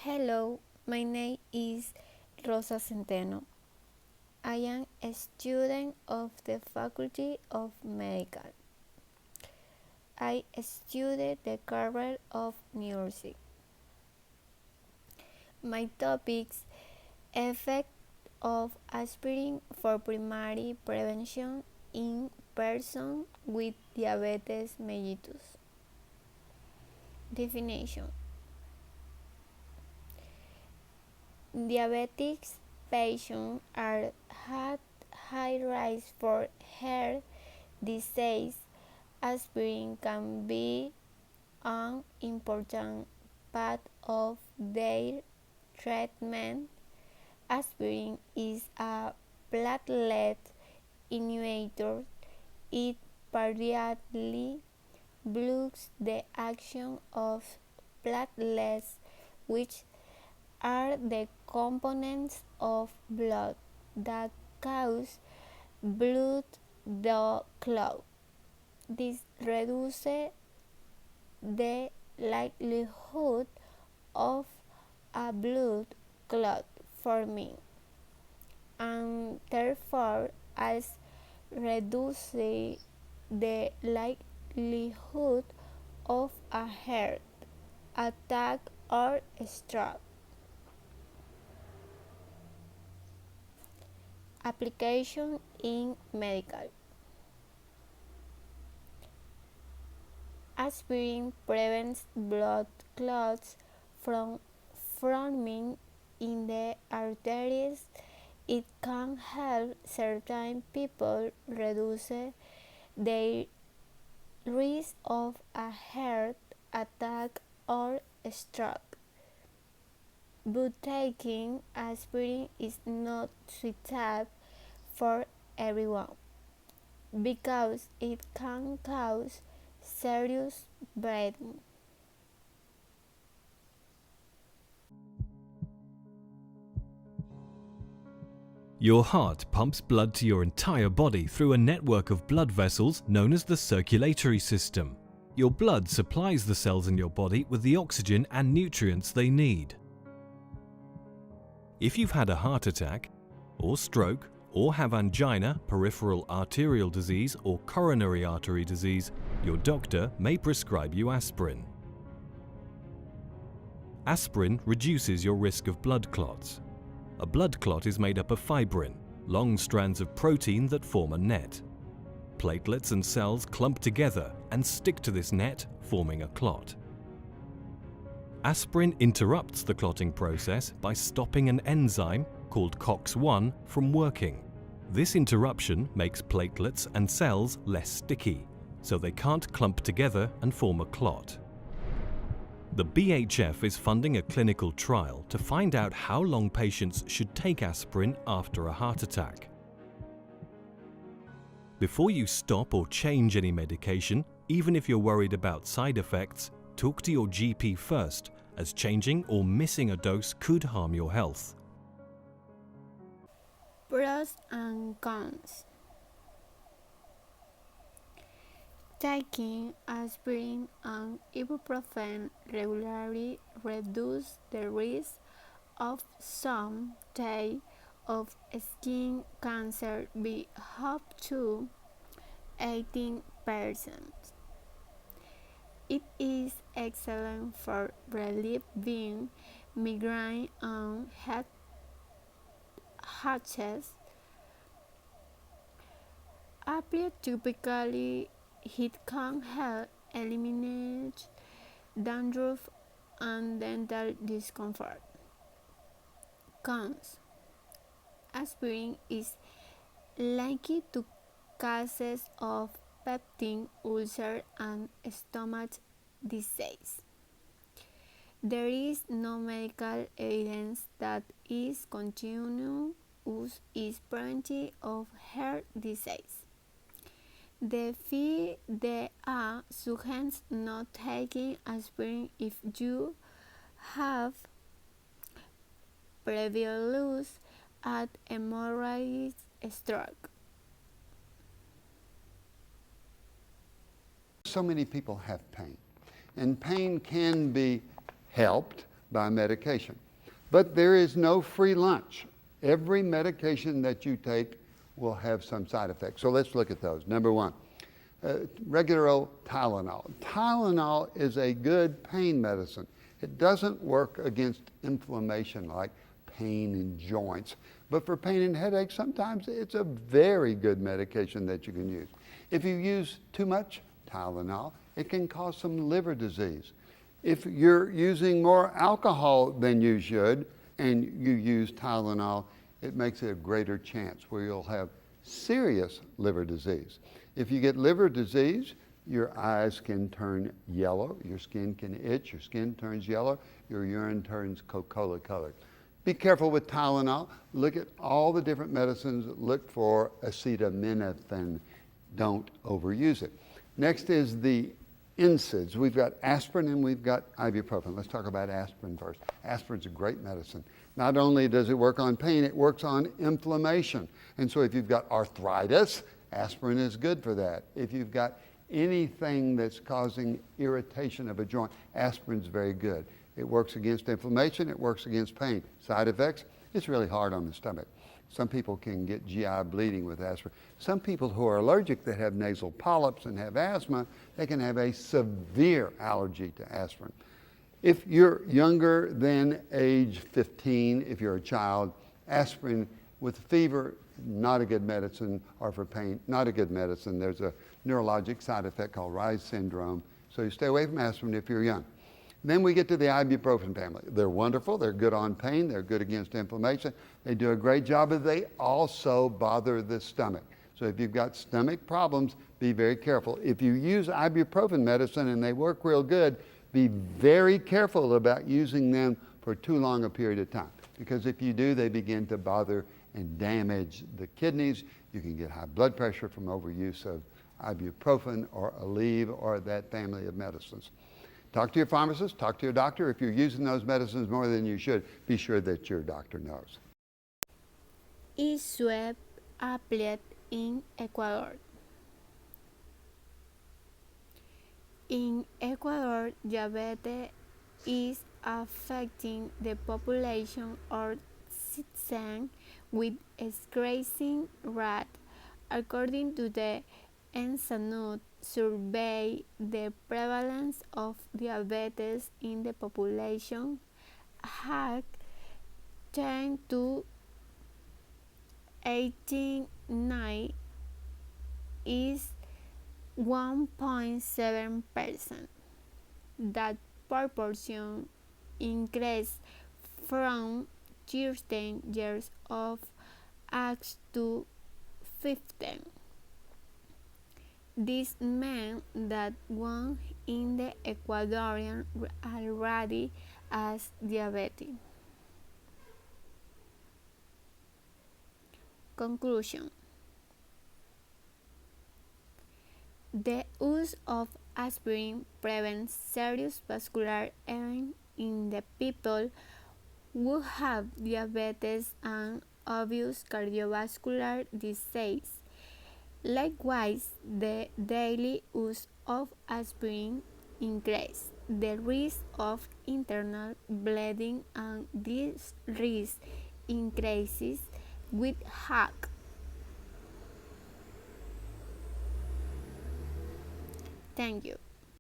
Hello, my name is Rosa Centeno. I am a student of the Faculty of Medical. I studied the career of nursing. My topics: effect of aspirin for primary prevention in persons with diabetes mellitus. Definition: diabetic patients are at high risk for heart disease. Aspirin can be an important part of their treatment. Aspirin is a platelet inhibitor. It partially blocks the action of platelets, which are the components of blood that cause blood clot. This reduces the likelihood of a blood clot forming, and therefore also reduces the likelihood of a heart attack or stroke. Application in medical. Aspirin prevents blood clots from forming in the arteries. It can help certain people reduce their risk of a heart attack or stroke. But taking aspirin is not suitable for everyone because it can cause serious bleeding. Your heart pumps blood to your entire body through a network of blood vessels known as the circulatory system. Your blood supplies the cells in your body with the oxygen and nutrients they need. If you've had a heart attack, or stroke, or have angina, peripheral arterial disease, or coronary artery disease, your doctor may prescribe you aspirin. Aspirin reduces your risk of blood clots. A blood clot is made up of fibrin, long strands of protein that form a net. Platelets and cells clump together and stick to this net, forming a clot. Aspirin interrupts the clotting process by stopping an enzyme called COX-1 from working. This interruption makes platelets and cells less sticky, so they can't clump together and form a clot. The BHF is funding a clinical trial to find out how long patients should take aspirin after a heart attack. Before you stop or change any medication, even if you're worried about side effects, talk to your GP first, as changing or missing a dose could harm your health. Pros and cons. Taking aspirin and ibuprofen regularly reduces the risk of some type of skin cancer by up to 18%. It is excellent for relieving migraine and headaches. Applied typically, it can help eliminate dandruff and dental discomfort. Cons. Aspirin is likely to causes of peptic ulcer and stomach disease. There is no medical evidence that its continuous use is preventive of heart disease. The FDA suggests not taking aspirin if you have previous at hemorrhagic stroke. So many people have pain, and pain can be helped by medication. But there is no free lunch. Every medication that you take will have some side effects. So let's look at those. Number one, regular old Tylenol. Tylenol is a good pain medicine. It doesn't work against inflammation like pain in joints. But for pain and headaches, sometimes it's a very good medication that you can use. If you use too much Tylenol, it can cause some liver disease. If you're using more alcohol than you should and you use Tylenol, it makes it a greater chance where you'll have serious liver disease. If you get liver disease, your eyes can turn yellow, your skin can itch, your skin turns yellow, your urine turns Coca-Cola colored. Be careful with Tylenol. Look at all the different medicines. Look for acetaminophen. Don't overuse it. Next is the NSAIDs. We've got aspirin and we've got ibuprofen. Let's talk about aspirin first. Aspirin's a great medicine. Not only does it work on pain, it works on inflammation. And so if you've got arthritis, aspirin is good for that. If you've got anything that's causing irritation of a joint, aspirin's very good. It works against inflammation, it works against pain. Side effects, it's really hard on the stomach. Some people can get GI bleeding with aspirin. Some people who are allergic that have nasal polyps and have asthma, they can have a severe allergy to aspirin. If you're younger than age 15, if you're a child, aspirin with fever, not a good medicine, or for pain, not a good medicine. There's a neurologic side effect called Reye's syndrome, so you stay away from aspirin if you're young. Then we get to the ibuprofen family. They're wonderful, they're good on pain, they're good against inflammation, they do a great job, but they also bother the stomach. So if you've got stomach problems, be very careful. If you use ibuprofen medicine and they work real good, be very careful about using them for too long a period of time. Because if you do, they begin to bother and damage the kidneys. You can get high blood pressure from overuse of ibuprofen or Aleve or that family of medicines. Talk to your pharmacist, talk to your doctor. If you're using those medicines more than you should, be sure that your doctor knows. Is sweat applied in Ecuador? In Ecuador, diabetes is affecting the population of citizens with increasing rate. According to the Ensanud survey, the prevalence of diabetes in the population had turned to 89 is 1.7%. That proportion increased from 13 years of age to 15. This meant that one in the Ecuadorian already has diabetes. Conclusion. The use of aspirin prevents serious vascular events in the people who have diabetes and obvious cardiovascular disease. Likewise, the daily use of aspirin increases the risk of internal bleeding, and this risk increases with age. Thank you.